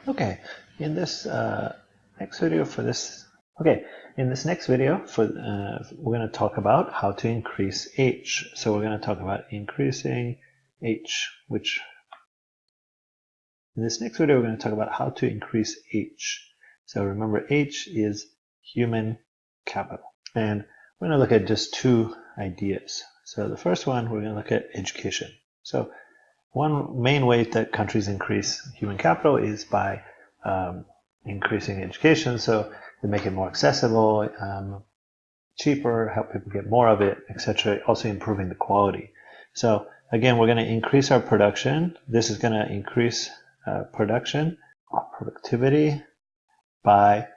Okay, in this next video for this, okay, in this next video we're going to talk about how to increase H. So we're going to talk about increasing H, which in this next video we're going to talk about how to increase H. So remember, H is human capital, and we're going to look at just two ideas. So the first one, we're going to look at education. So one main way that countries increase human capital is by increasing education, so they make it more accessible, cheaper, help people get more of it, etc. Also improving the quality. So again, we're going to increase our production. This is going to increase productivity by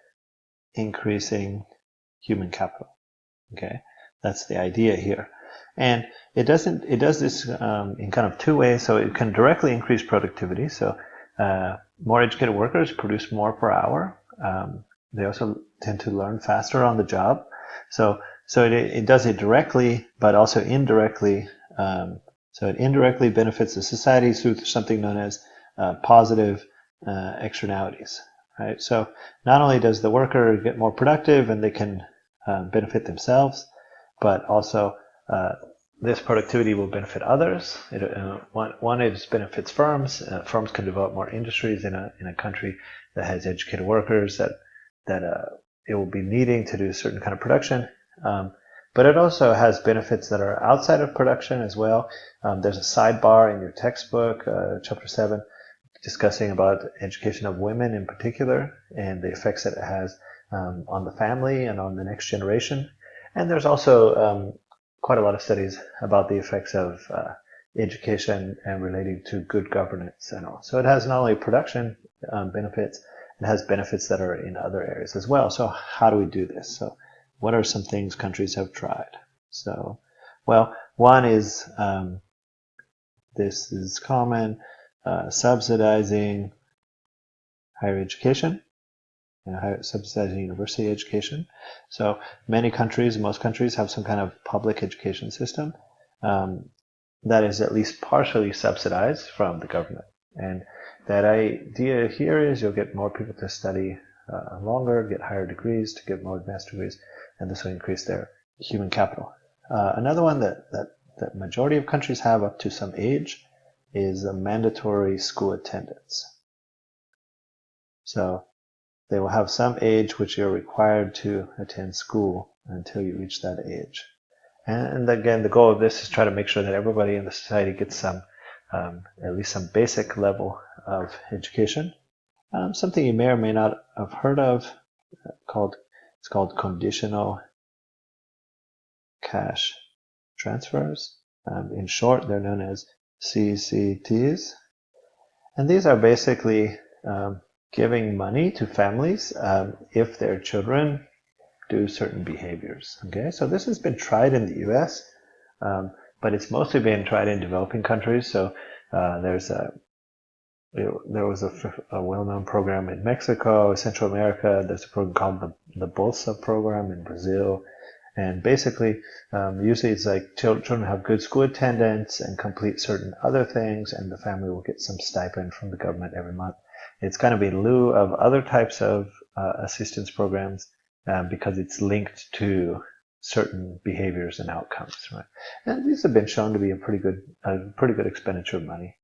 increasing human capital. Okay, that's the idea here. And it does this in kind of two ways. So it can directly increase productivity. So more educated workers produce more per hour. They also tend to learn faster on the job. So it does it directly, but also indirectly. So it indirectly benefits the society through something known as positive externalities. Right. So not only does the worker get more productive and they can benefit themselves, but also this productivity will benefit others. One, it benefits firms. Firms can develop more industries in a country that has educated workers that it will be needing to do a certain kind of production. But it also has benefits that are outside of production as well. There's a sidebar in your textbook, chapter 7, discussing about education of women in particular and the effects that it has on the family and on the next generation. And there's also quite a lot of studies about the effects of education and relating to good governance and all. So it has not only production benefits, it has benefits that are in other areas as well. So how do we do this? So what are some things countries have tried? So, well, one is, this is common, subsidizing higher education. Subsidizing university education. So many countries, most countries have some kind of public education system that is at least partially subsidized from the government. And that idea here is you'll get more people to study longer, get higher degrees, to get more advanced degrees, and this will increase their human capital. Another one that majority of countries have up to some age is a mandatory school attendance. So they will have some age which you're required to attend school until you reach that age. And again, the goal of this is try to make sure that everybody in the society gets some, at least some basic level of education. Something you may or may not have heard of, it's called conditional cash transfers. In short, they're known as CCTs. And these are basically giving money to families if their children do certain behaviors. Okay, so this has been tried in the US, but it's mostly been tried in developing countries. So there was a well-known program in Mexico, Central America. There's a program called the Bolsa program in Brazil. And basically, usually it's like children have good school attendance and complete certain other things, and the family will get some stipend from the government every month. It's kind of in lieu of other types of assistance programs because it's linked to certain behaviors and outcomes, right? And these have been shown to be a pretty good expenditure of money.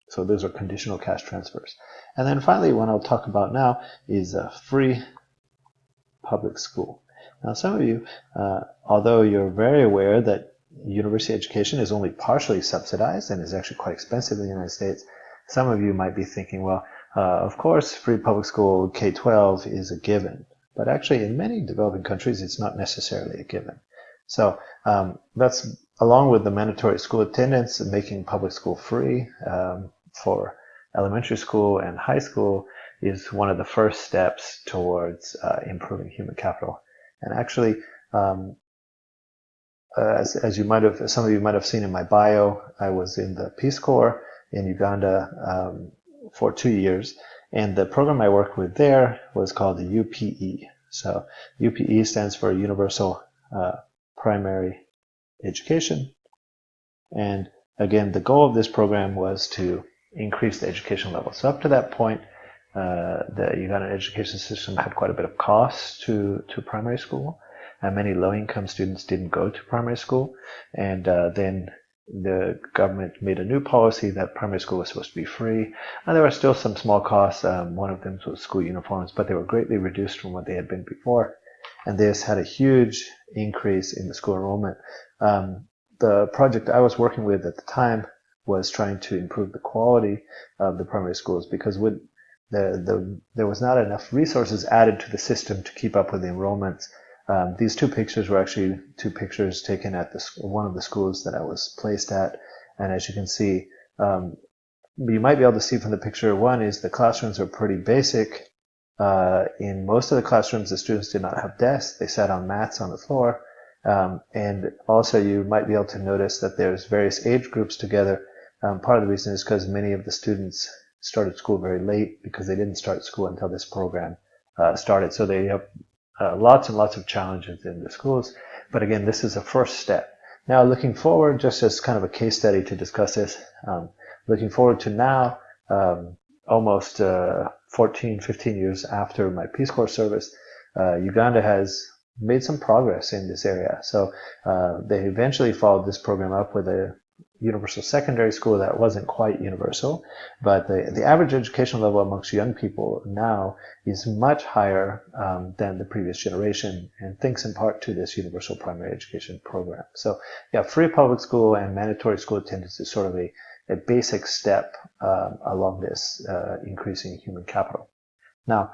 So those are conditional cash transfers. And then finally, one I'll talk about now is a free public school. Now, some of you, although you're very aware that university education is only partially subsidized and is actually quite expensive in the United States, some of you might be thinking, well, of course, free public school K-12 is a given. But actually, in many developing countries, it's not necessarily a given. So that's, along with the mandatory school attendance, making public school free for elementary school and high school is one of the first steps towards improving human capital. And actually, as you might have, some of you might have seen in my bio, I was in the Peace Corps in Uganda for 2 years, and the program I worked with there was called the UPE. So UPE stands for Universal Primary Education. And again, the goal of this program was to increase the education level. So up to that point, the Ugandan education system had quite a bit of cost to primary school, and many low-income students didn't go to primary school. And then the government made a new policy that primary school was supposed to be free, and there were still some small costs. One of them was school uniforms, but they were greatly reduced from what they had been before. And this had a huge increase in the school enrollment. The project I was working with at the time was trying to improve the quality of the primary schools, because with there was not enough resources added to the system to keep up with the enrollments. These two pictures were actually two pictures taken at one of the schools that I was placed at. And as you can see, you might be able to see from the picture, one is the classrooms are pretty basic. In most of the classrooms, the students did not have desks. They sat on mats on the floor. And also you might be able to notice that there's various age groups together. Part of the reason is because many of the students started school very late because they didn't start school until this program started. So they have lots and lots of challenges in the schools. But again, this is a first step. Now, looking forward, just as kind of a case study to discuss this, looking forward to now, almost 14, 15 years after my Peace Corps service, Uganda has made some progress in this area. So they eventually followed this program up with a universal secondary school that wasn't quite universal, but the average education level amongst young people now is much higher than the previous generation, and thanks in part to this universal primary education program. So yeah, free public school and mandatory school attendance is sort of a basic step along this increasing human capital. Now,